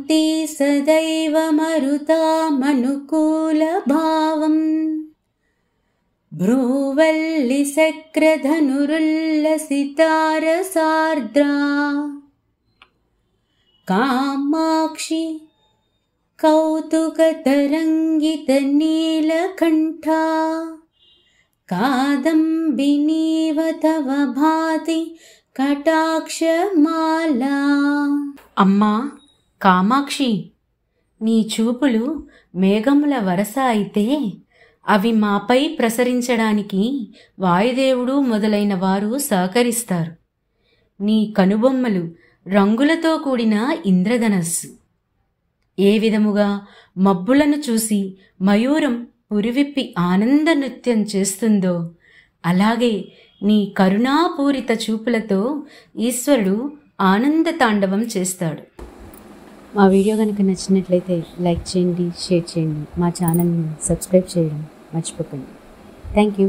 यान्ति सदैव मरुतामनुकूलभावम् भ्रूवल्लिसक्रधनुरुल्लसितारसार्द्रा कामाक्षि कौतुकतरङ्गितनीलकण्ठा कादम्बिनीव तव भाति కటాక్షమాలా. అమ్మా కామాక్షి, నీ చూపులు మేఘముల వరస అయితే అవి మాపై ప్రసరించడానికి వాయుదేవుడు మొదలైన వారు సహకరిస్తారు. నీ కనుబొమ్మలు రంగులతో కూడిన ఇంద్రధనస్సు. ఏ విధముగా మబ్బులను చూసి మయూరం పురివిప్పి ఆనంద నృత్యం చేస్తుందో అలాగే నీ కరుణాపూరిత చూపులతో ఈశ్వరుడు ఆనంద తాండవం చేస్తాడు. మా వీడియో కనుక నచ్చినట్లయితే లైక్ చేయండి, షేర్ చేయండి, మా ఛానల్ని సబ్స్క్రైబ్ చేయడం మర్చిపోకండి. Thank you.